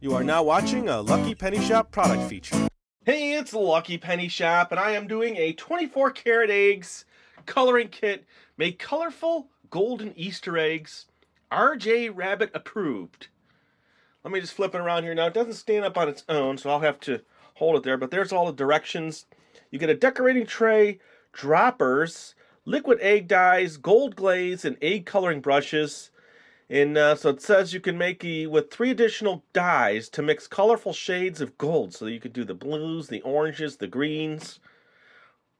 You are now watching a Lucky Penny Shop product feature. Hey, it's Lucky Penny Shop, and I am doing a 24 karat eggs coloring kit. Make colorful golden Easter eggs. RJ Rabbit approved. Let me just flip it around here now. It doesn't stand up on its own, so I'll have to hold it there, but there's all the directions. You get a decorating tray, droppers, liquid egg dyes, gold glaze, and egg coloring brushes. And so it says you can make with 3 additional dyes to mix colorful shades of gold. So you could do the blues, the oranges, the greens.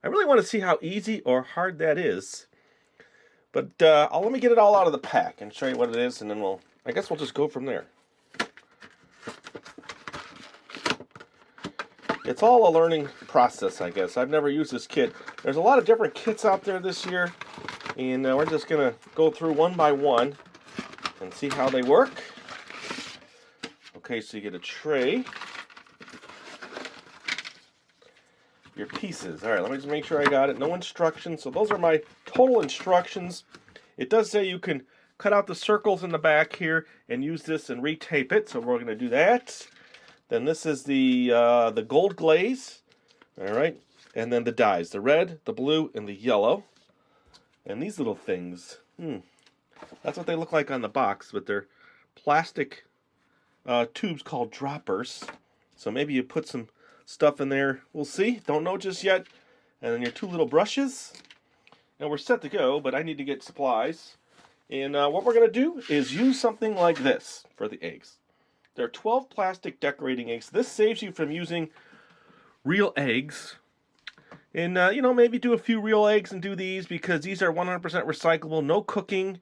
I really want to see how easy or hard that is. But let me get it all out of the pack and show you what it is, and then I guess we'll just go from there. It's all a learning process, I guess. I've never used this kit. There's a lot of different kits out there this year, and we're just going to go through one by one and see how they work. Okay, so you get a tray. Your pieces. All right, let me just make sure I got it. No instructions. So those are my total instructions. It does say you can cut out the circles in the back here and use this and retape it. So we're going to do that. Then this is the gold glaze. All right, and then the dyes: the red, the blue, and the yellow. And these little things. That's what they look like on the box, but they're plastic tubes called droppers. So maybe you put some stuff in there. We'll see. Don't know just yet. And then your 2 little brushes. And we're set to go, but I need to get supplies. And what we're going to do is use something like this for the eggs. There are 12 plastic decorating eggs. This saves you from using real eggs. And, maybe do a few real eggs and do these, because these are 100% recyclable, no cooking,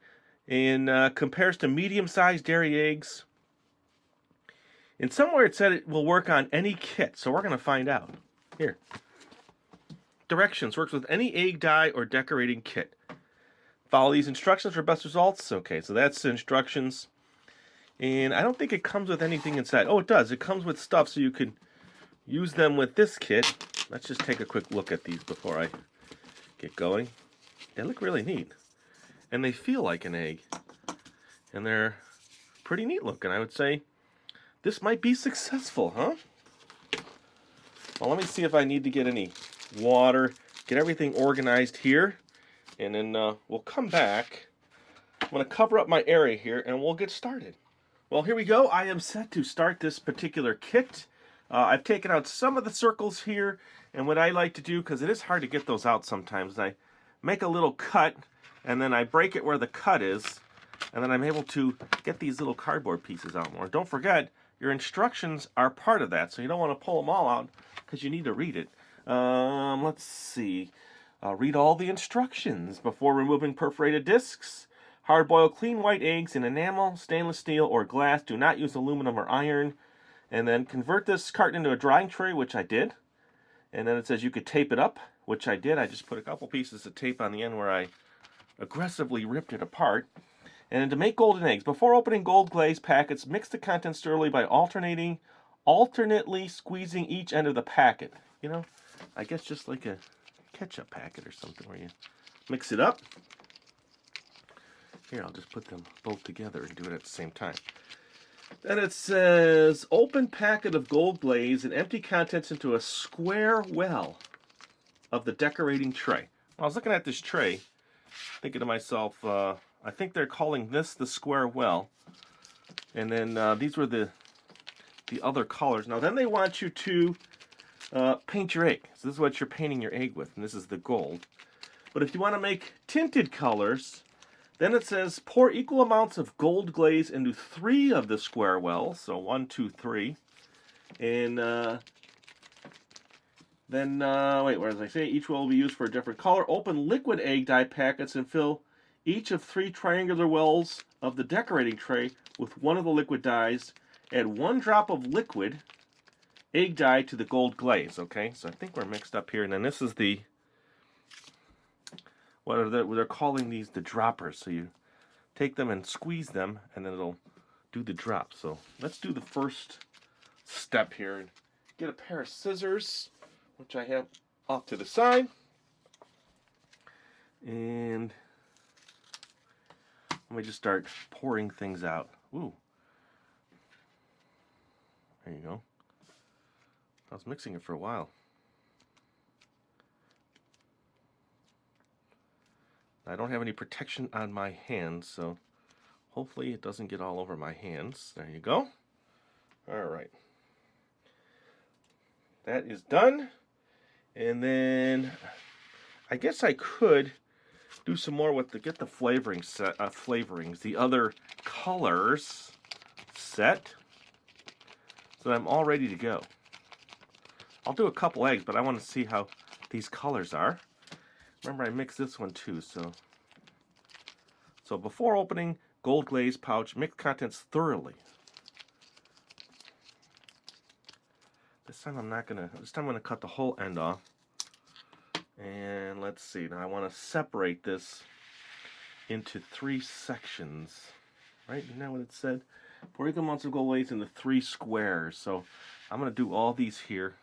and compares to medium-sized dairy eggs. And somewhere it said it will work on any kit, so we're going to find out. Here. Directions: works with any egg dye or decorating kit. Follow these instructions for best results. Okay, so that's the instructions. And I don't think it comes with anything inside. Oh, it does. It comes with stuff so you can use them with this kit. Let's just take a quick look at these before I get going. They look really neat. And they feel like an egg. And they're pretty neat looking. I would say this might be successful, huh? Well, let me see if I need to get any water, get everything organized here, and then we'll come back. I'm going to cover up my area here, and we'll get started. Well, here we go. I am set to start this particular kit. I've taken out some of the circles here, and what I like to do, because it is hard to get those out sometimes, I make a little cut, and then I break it where the cut is, and then I'm able to get these little cardboard pieces out more. Don't forget, your instructions are part of that, so you don't want to pull them all out because you need to read it. Let's see. Read all the instructions before removing perforated discs. Hard-boil clean white eggs in enamel, stainless steel, or glass. Do not use aluminum or iron. And then convert this carton into a drying tray, which I did. And then it says you could tape it up, which I did. I just put a couple pieces of tape on the end where I aggressively ripped it apart. And then to make golden eggs, before opening gold glaze packets, mix the contents thoroughly by alternately squeezing each end of the packet. I guess just like a ketchup packet or something where you mix it up. Here, I'll just put them both together and do it at the same time. Then it says, open packet of gold glaze and empty contents into a square well of the decorating tray. Well, I was looking at this tray, thinking to myself, I think they're calling this the square well. And then these were the other colors. Now, then they want you to paint your egg. So this is what you're painting your egg with, and this is the gold. But if you want to make tinted colors, then it says pour equal amounts of gold glaze into 3 of the square wells. So 1, 2, 3. And then, where does I say? Each well will be used for a different color. Open liquid egg dye packets and fill each of 3 triangular wells of the decorating tray with 1 of the liquid dyes. Add 1 drop of liquid egg dye to the gold glaze. Okay, so I think we're mixed up here. And then this is they're calling these the droppers. So you take them and squeeze them, and then it'll do the drop. So let's do the first step here and get a pair of scissors, which I have off to the side. And let me just start pouring things out. Ooh. There you go. I was mixing it for a while. I don't have any protection on my hands, so hopefully it doesn't get all over my hands. There you go. All right. That is done. And then I guess I could do some more with get the flavoring set, flavorings, the other colors set, so that I'm all ready to go. I'll do a couple eggs, but I want to see how these colors are. Remember, I mixed this one too, so before opening gold glaze pouch, mix contents thoroughly. This time I'm gonna cut the whole end off. And let's see, now I want to separate this into 3 sections. Right, isn't that what it said? Pour equal amounts of gold glaze into 3 squares. So I'm gonna do all these here.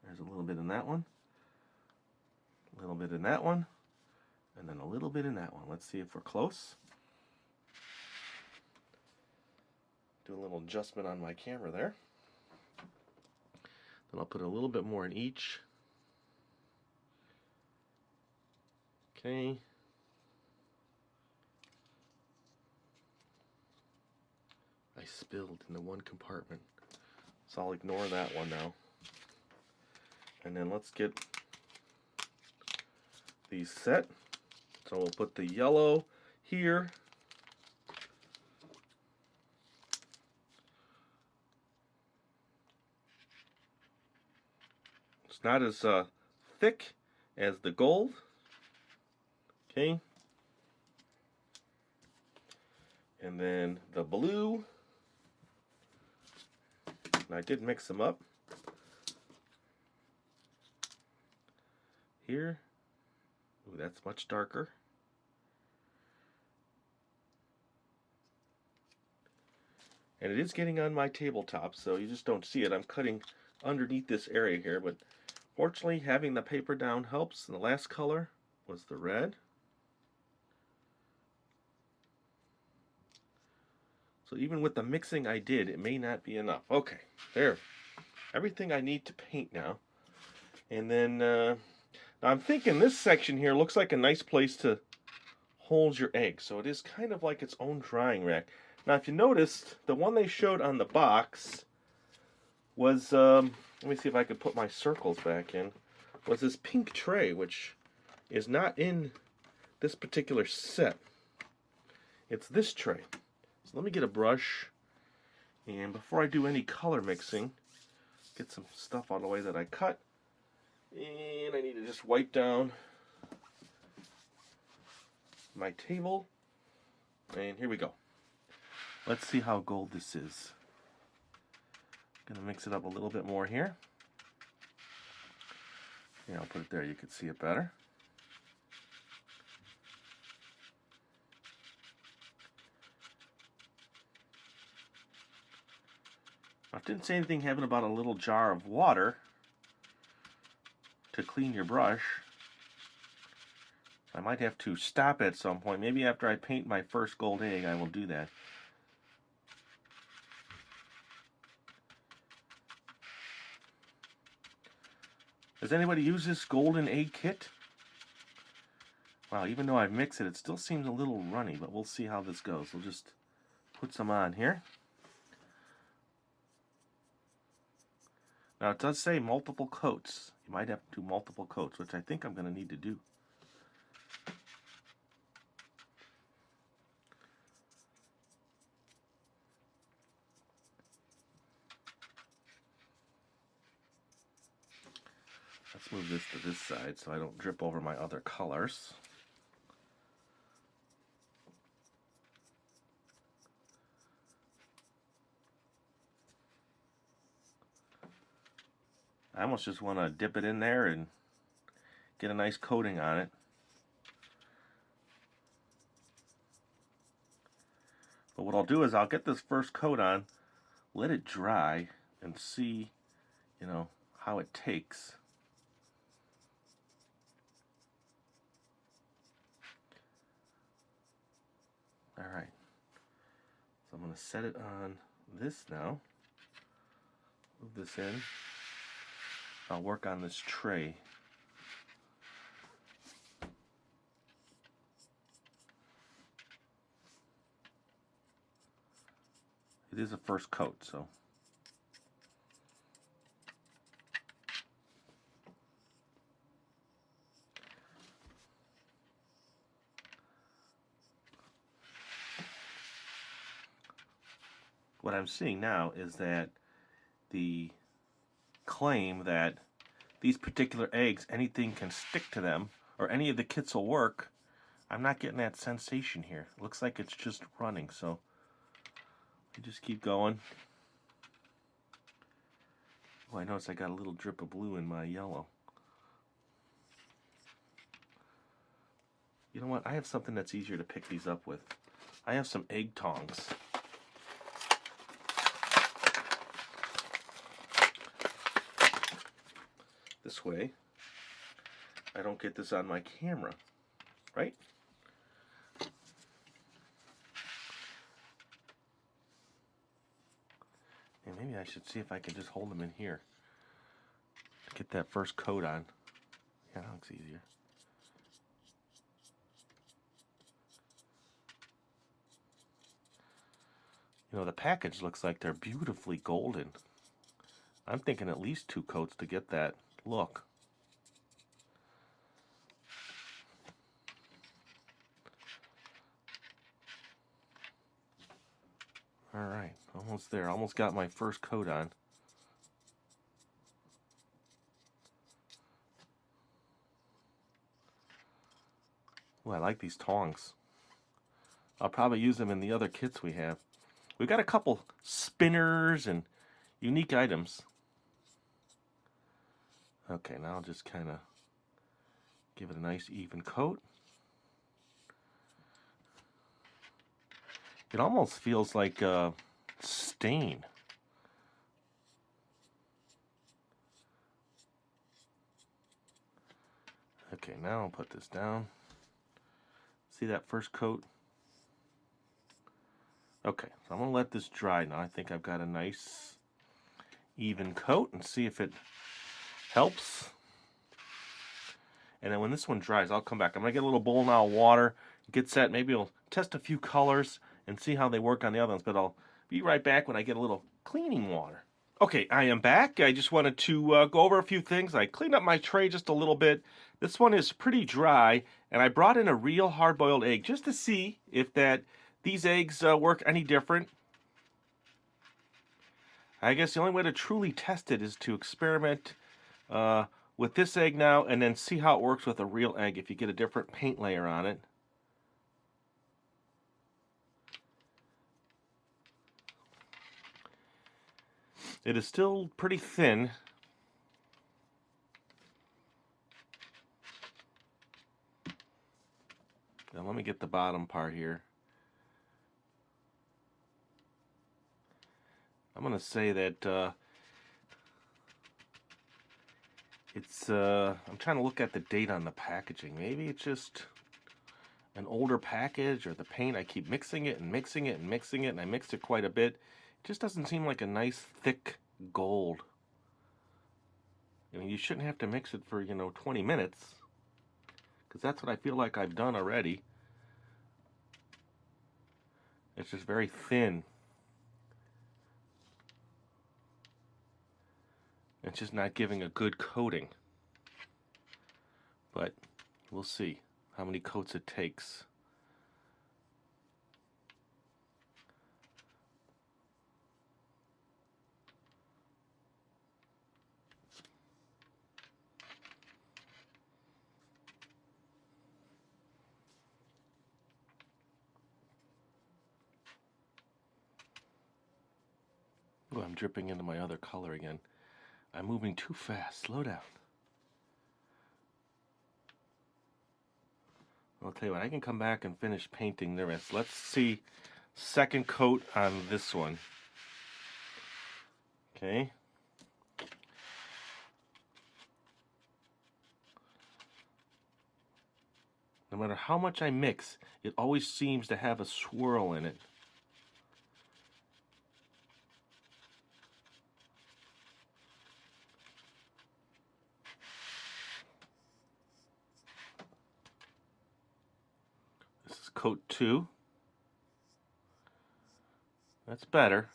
There's a little bit in that one, a little bit in that one, and then a little bit in that one. Let's see if we're close. Do a little adjustment on my camera there. Then I'll put a little bit more in each. Okay. I spilled in the one compartment, so I'll ignore that one now. And then let's get these set. So we'll put the yellow here. It's not as thick as the gold. Okay. And then the blue. And I did mix them up. Here. Ooh, that's much darker. And it is getting on my tabletop, so you just don't see it. I'm cutting underneath this area here, but fortunately having the paper down helps. And the last color was the red. So even with the mixing I did, it may not be enough. Okay, there. Everything I need to paint now. And then now I'm thinking this section here looks like a nice place to hold your eggs. So it is kind of like its own drying rack. Now if you noticed, the one they showed on the box was, let me see if I could put my circles back in, was this pink tray, which is not in this particular set. It's this tray. So let me get a brush, and before I do any color mixing, get some stuff out of the way that I cut. And I need to just wipe down my table. And here we go. Let's see how gold this is. I'm going to mix it up a little bit more here. Yeah, I'll put it there, you can see it better. I didn't say anything having about a little jar of water to clean your brush. I might have to stop at some point. Maybe after I paint my first gold egg, I will do that. Does anybody use this golden egg kit? Wow, even though I've mixed it, it still seems a little runny, but we'll see how this goes. We'll just put some on here. Now it does say multiple coats. You might have to do multiple coats, which I think I'm going to need to do. Let's move this to this side so I don't drip over my other colors. I almost just want to dip it in there and get a nice coating on it. But what I'll do is I'll get this first coat on, let it dry, and see, you know, how it takes. Alright, so I'm going to set it on this now. Move this in. I'll work on this tray. It is a first coat, so. What I'm seeing now is that the claim that these particular eggs, anything can stick to them, or any of the kits will work, I'm not getting that sensation here. It looks like it's just running, so I just keep going. Oh, I notice I got a little drip of blue in my yellow. You know what? I have something that's easier to pick these up with. I have some egg tongs. This way, I don't get this on my camera, right? And maybe I should see if I can just hold them in here. Get that first coat on. Yeah, that looks easier. You know, the package looks like they're beautifully golden. I'm thinking at least 2 coats to get that look. Alright, almost there. Almost got my first coat on. Oh, I like these tongs. I'll probably use them in the other kits we have. We've got a couple spinners and unique items. Okay, now I'll just kind of give it a nice even coat. It almost feels like a stain. Okay, now I'll put this down. See that first coat? Okay, so I'm going to let this dry now. I think I've got a nice even coat, and see if it helps. And then when this one dries, I'll come back. I'm going to get a little bowl now of water, get set. Maybe I'll test a few colors and see how they work on the other ones, but I'll be right back when I get a little cleaning water. Okay, I am back. I just wanted to go over a few things. I cleaned up my tray just a little bit. This one is pretty dry, and I brought in a real hard-boiled egg just to see if these eggs work any different. I guess the only way to truly test it is to experiment with this egg now and then see how it works with a real egg if you get a different paint layer on it. It is still pretty thin. Now let me get the bottom part here. I'm going to say that I'm trying to look at the date on the packaging. Maybe it's just an older package, or the paint. I keep mixing it and mixing it and mixing it, and I mixed it quite a bit. It just doesn't seem like a nice thick gold. I mean, you shouldn't have to mix it for, 20 minutes, because that's what I feel like I've done already. It's just very thin. It's just not giving a good coating. But we'll see how many coats it takes. Oh, I'm dripping into my other color again. I'm moving too fast. Slow down. I'll tell you what, I can come back and finish painting the rest. Let's see second coat on this one. Okay. No matter how much I mix, it always seems to have a swirl in it. coat 2. That's better.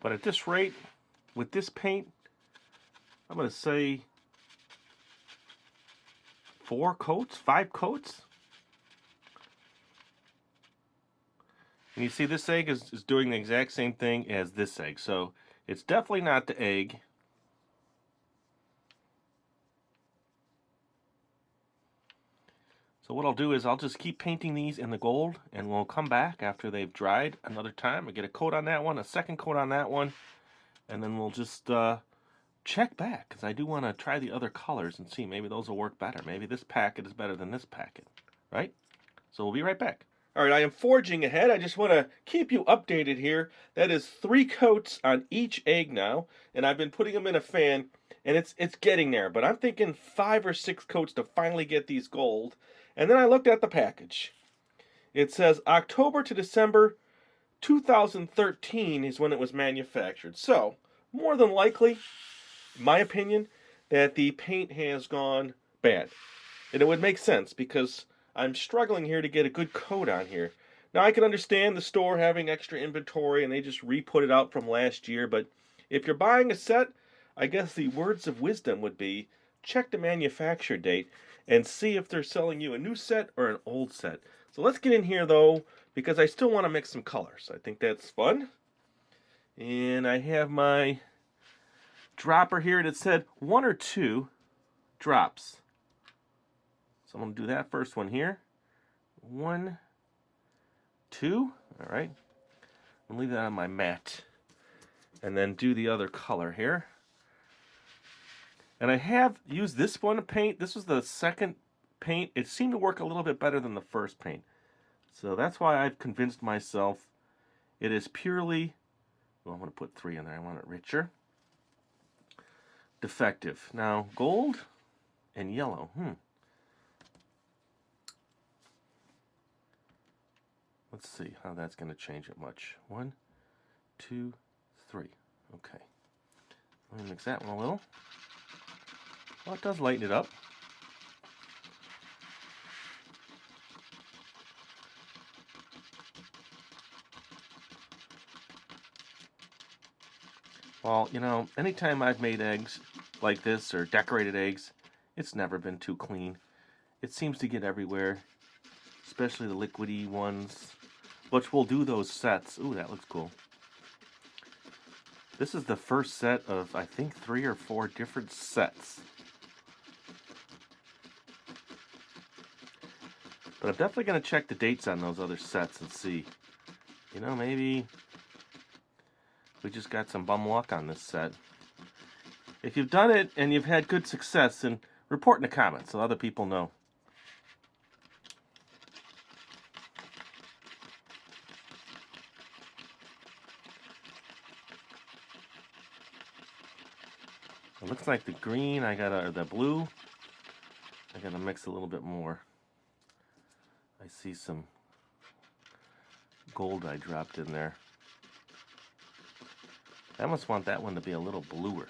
But at this rate, with this paint, I'm going to say 4 coats, 5 coats. And you see this egg is doing the exact same thing as this egg. So it's definitely not the egg. So what I'll do is I'll just keep painting these in the gold, and we'll come back after they've dried another time. I'll get a coat on that one, a second coat on that one, and then we'll just check back, because I do want to try the other colors and see maybe those will work better. Maybe this packet is better than this packet, right? So we'll be right back. All right, I am forging ahead. I just want to keep you updated here. That is 3 coats on each egg now, and I've been putting them in a fan, and it's getting there. But I'm thinking 5 or 6 coats to finally get these gold. And then I looked at the package. It says October to December 2013 is when it was manufactured. So, more than likely, in my opinion, that the paint has gone bad. And it would make sense because I'm struggling here to get a good coat on here. Now, I can understand the store having extra inventory and they just re-put it out from last year. But if you're buying a set, I guess the words of wisdom would be check the manufacture date and see if they're selling you a new set or an old set. So let's get in here, though, because I still want to mix some colors. I think that's fun. And I have my dropper here, and it said 1 or 2 drops. So I'm going to do that first one here. 1, 2. All right. I'm going to leave that on my mat. And then do the other color here. And I have used this one to paint. This was the second paint. It seemed to work a little bit better than the first paint. So that's why I've convinced myself it is purely, well, I'm going to put 3 in there. I want it richer. Defective. Now, gold and yellow. Let's see how that's going to change it much. 1, 2, 3. Okay. Let me mix that one a little. Well, it does lighten it up. Well, you know, anytime I've made eggs like this or decorated eggs, it's never been too clean. It seems to get everywhere, especially the liquidy ones, which we'll do those sets. Ooh, that looks cool. This is the first set of, I think, 3 or 4 different sets. But I'm definitely going to check the dates on those other sets and see. You know, maybe we just got some bum luck on this set. If you've done it and you've had good success, then report in the comments so other people know. It looks like the green, or the blue, I gotta mix a little bit more. I see some gold I dropped in there. I almost want that one to be a little bluer.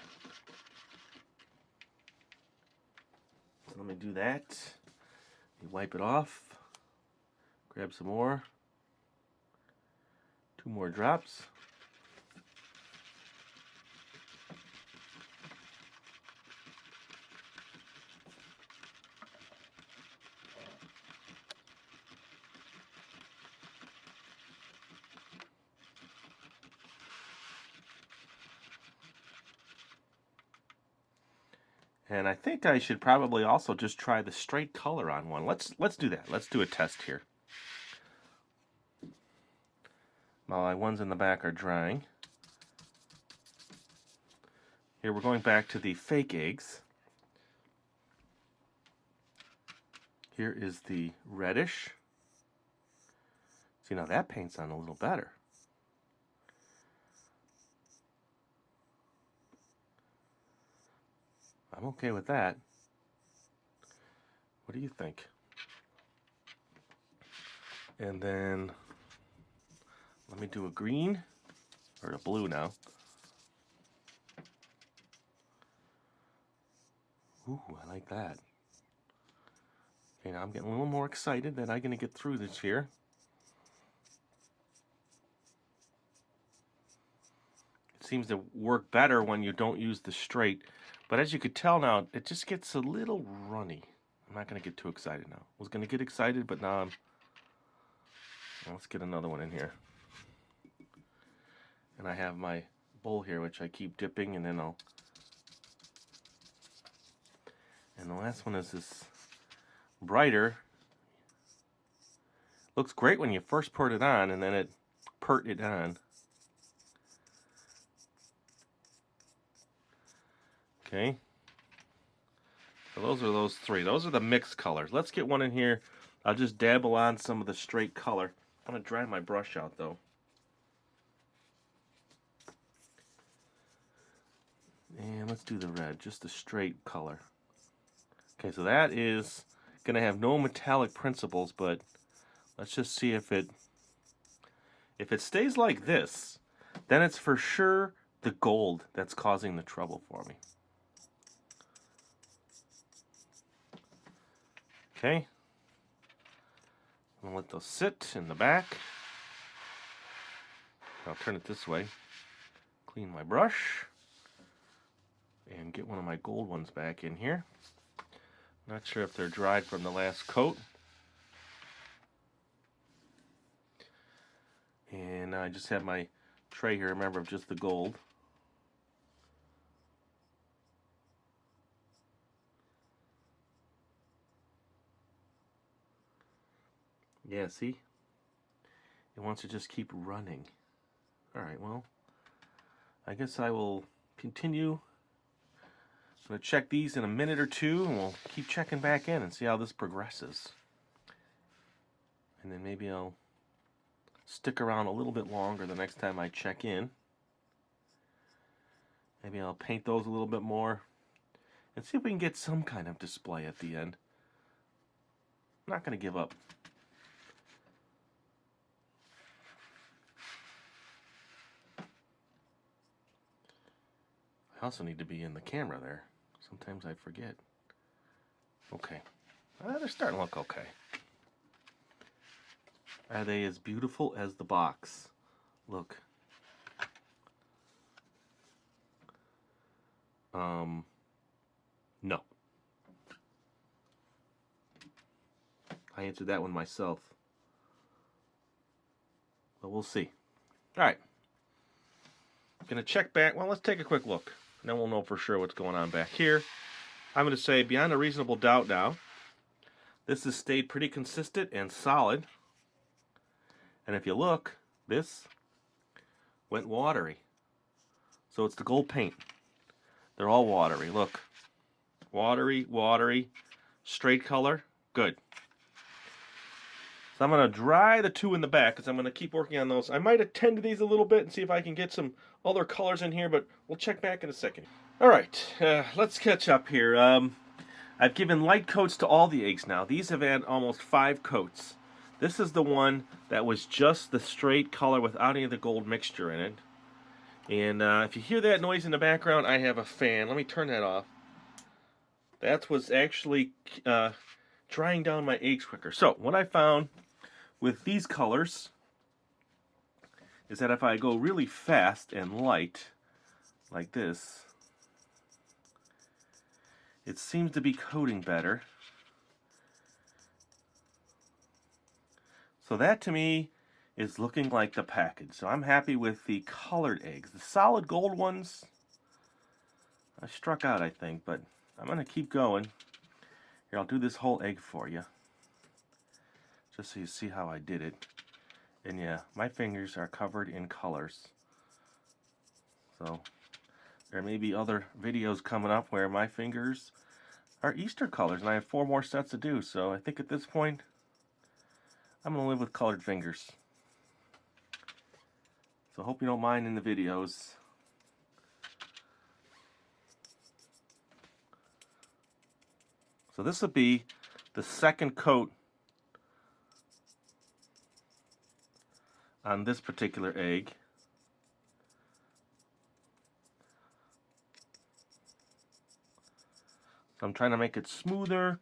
So let me do that. You wipe it off. Grab some more. 2 more drops. And I think I should probably also just try the straight color on one. Let's do that. Let's do a test here. While my ones in the back are drying. Here we're going back to the fake eggs. Here is the reddish. See, now that paint's on a little better. I'm okay with that. What do you think? And then let me do a green or a blue now. Ooh, I like that. Okay, now I'm getting a little more excited that I'm going to get through this here. It seems to work better when you don't use the straight. But as you could tell now, it just gets a little runny. I'm not going to get too excited now. I was going to get excited, but now I'm... Let's get another one in here. And I have my bowl here, which I keep dipping, and then I'll... And the last one is this brighter. Looks great when you first put it on, and then it pert it on. Okay. So those are those three. Those are the mixed colors. Let's get one in here. I'll just dabble on some of the straight color. I'm going to dry my brush out, though. And let's do the red, just the straight color. Okay, so that is going to have no metallic principles, but let's just see if it stays like this, then it's for sure the gold that's causing the trouble for me. Okay. I'm going to let those sit in the back. I'll turn it this way. Clean my brush. And get one of my gold ones back in here. Not sure if they're dried from the last coat. And I just have my tray here, remember, of just the gold. Yeah, see? It wants to just keep running. Alright, well, I guess I will continue. I'm going to check these in a minute or two, and we'll keep checking back in and see how this progresses. And then maybe I'll stick around a little bit longer the next time I check in. Maybe I'll paint those a little bit more and see if we can get some kind of display at the end. I'm not going to give up. I also need to be in the camera there. Sometimes I forget. Okay. They're starting to look okay. Are they as beautiful as the box? Look. No. I answered that one myself. But we'll see. Alright. Gonna check back. Well, let's take a quick look. And then we'll know for sure what's going on back here. I'm going to say beyond a reasonable doubt now, this has stayed pretty consistent and solid. And if you look, this went watery. So it's the gold paint. They're all watery. Look. Watery, watery, straight color. Good. So I'm going to dry the two in the back because I'm going to keep working on those. I might attend to these a little bit and see if I can get some other colors in here, but we'll check back in a second. Alright, let's catch up here. I've given light coats to all the eggs now. These have had almost 5 coats. This is the one that was just the straight color without any of the gold mixture in it. And if you hear that noise in the background, I have a fan. Let me turn that off. That was actually drying down my eggs quicker. So, what I found with these colors is that if I go really fast and light, like this, it seems to be coating better. So that to me is looking like the package. So I'm happy with the colored eggs. The solid gold ones, I struck out, I think, but I'm going to keep going. Here, I'll do this whole egg for you, just so you see how I did it. And yeah, my fingers are covered in colors. So there may be other videos coming up where my fingers are Easter colors, and I have 4 more sets to do. So I think at this point, I'm going to live with colored fingers. So I hope you don't mind in the videos. So this will be the second coat on this particular egg. So I'm trying to make it smoother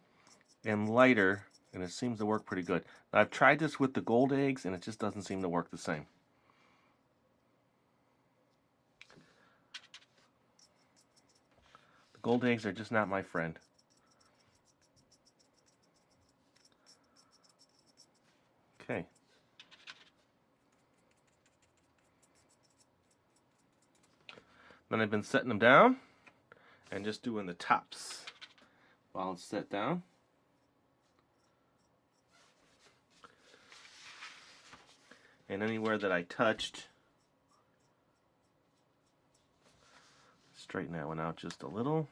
and lighter, and it seems to work pretty good. Now, I've tried this with the gold eggs, and it just doesn't seem to work the same. The gold eggs are just not my friend. Okay. Then I've been setting them down and just doing the tops while it's set down. And anywhere that I touched, straighten that one out just a little.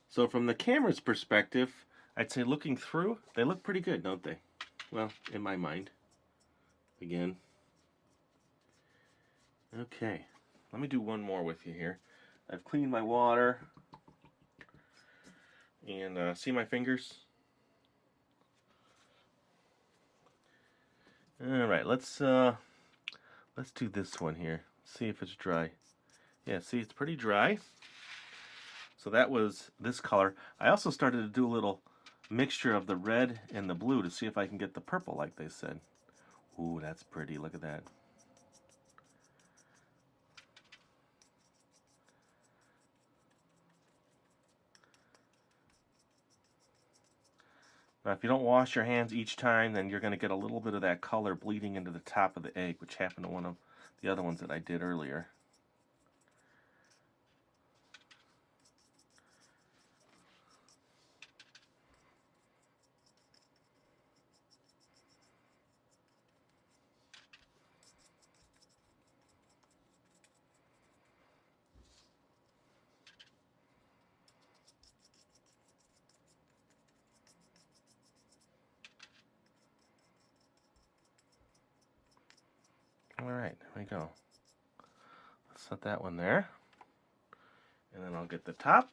So from the camera's perspective, I'd say looking through, they look pretty good, don't they? Well, in my mind. Again. Okay, let me do one more with you here. I've cleaned my water. And see my fingers? Alright, let's do this one here. See if it's dry. Yeah, see, it's pretty dry. So that was this color. I also started to do a little mixture of the red and the blue to see if I can get the purple like they said. Ooh, that's pretty. Look at that. Now, if you don't wash your hands each time, then you're going to get a little bit of that color bleeding into the top of the egg, which happened to one of the other ones that I did earlier. Alright, there we go. Let's set that one there. And then I'll get the top.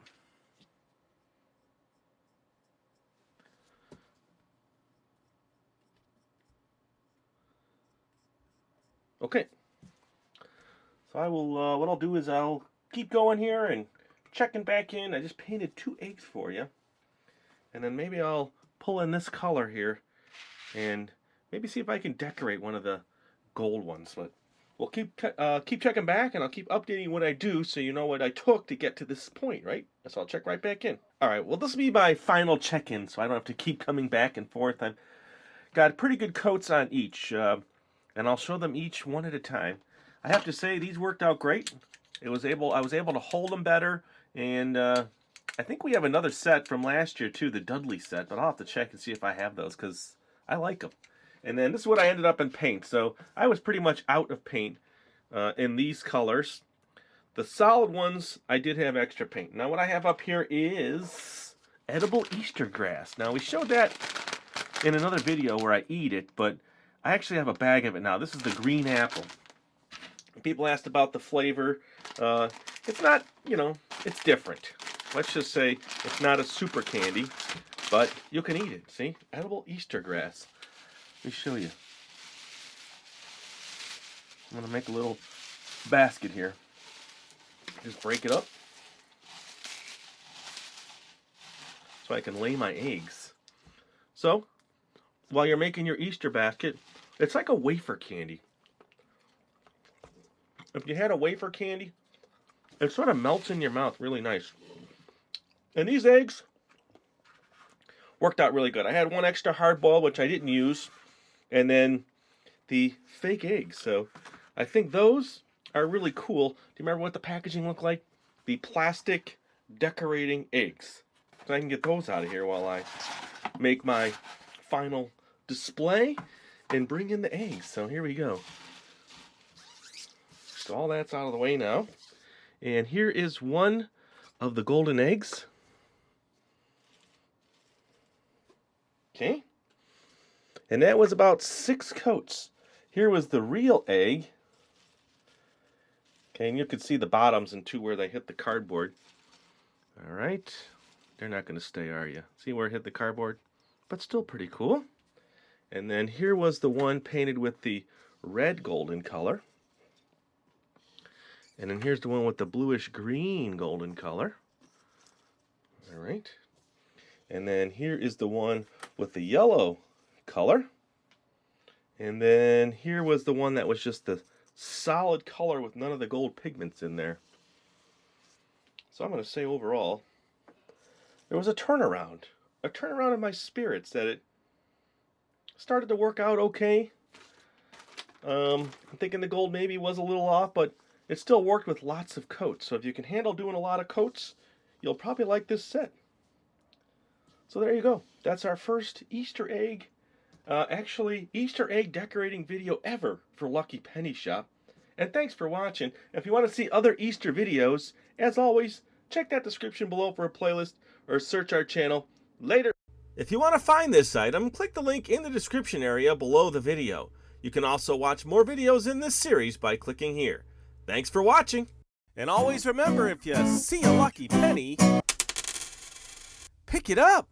Okay. So I will, what I'll do is I'll keep going here and checking back in. I just painted 2 eggs for you. And then maybe I'll pull in this color here and maybe see if I can decorate one of the gold ones. But we'll keep checking back, and I'll keep updating what I do so you know what I took to get to this point, right? So I'll check right back in. Alright, well, this will be my final check-in, so I don't have to keep coming back and forth. I've got pretty good coats on each, and I'll show them each one at a time. I have to say, these worked out great. I was able to hold them better, and I think we have another set from last year too, the Dudley set, but I'll have to check and see if I have those, because I like them. And then this is what I ended up in paint. So I was pretty much out of paint in these colors. The solid ones, I did have extra paint. Now what I have up here is edible Easter grass. Now we showed that in another video where I eat it, but I actually have a bag of it now. This is the green apple. People asked about the flavor. It's not, you know, it's different. Let's just say it's not a super candy, but you can eat it. See? Edible Easter grass. Let me show you. I'm going to make a little basket here. Just break it up so I can lay my eggs. So, while you're making your Easter basket, it's like a wafer candy. If you had a wafer candy, it sort of melts in your mouth really nice. And these eggs worked out really good. I had one extra hard boil, which I didn't use, and then the fake eggs. So I think those are really cool. Do you remember what the packaging looked like? The plastic decorating eggs. So I can get those out of here while I make my final display and bring in the eggs. So here we go. So all that's out of the way now. And here is one of the golden eggs. Okay. And that was about 6 coats. Here was the real egg. Okay, and you could see the bottoms and too where they hit the cardboard. All right. They're not going to stay, are you? See where it hit the cardboard? But still pretty cool. And then here was the one painted with the red golden color. And then here's the one with the bluish green golden color. All right. And then here is the one with the yellow color. And then here was the one that was just the solid color with none of the gold pigments in there. So I'm going to say overall, there was a turnaround in my spirits, that it started to work out okay. I'm thinking the gold maybe was a little off, but it still worked with lots of coats. So if you can handle doing a lot of coats, you'll probably like this set. So there you go. That's our first Easter egg, Easter egg decorating video ever for Lucky Penny Shop. And thanks for watching. If you want to see other Easter videos, as always, check that description below for a playlist or search our channel later. If you want to find this item, click the link in the description area below the video. You can also watch more videos in this series by clicking here. Thanks for watching. And always remember, if you see a lucky penny, pick it up.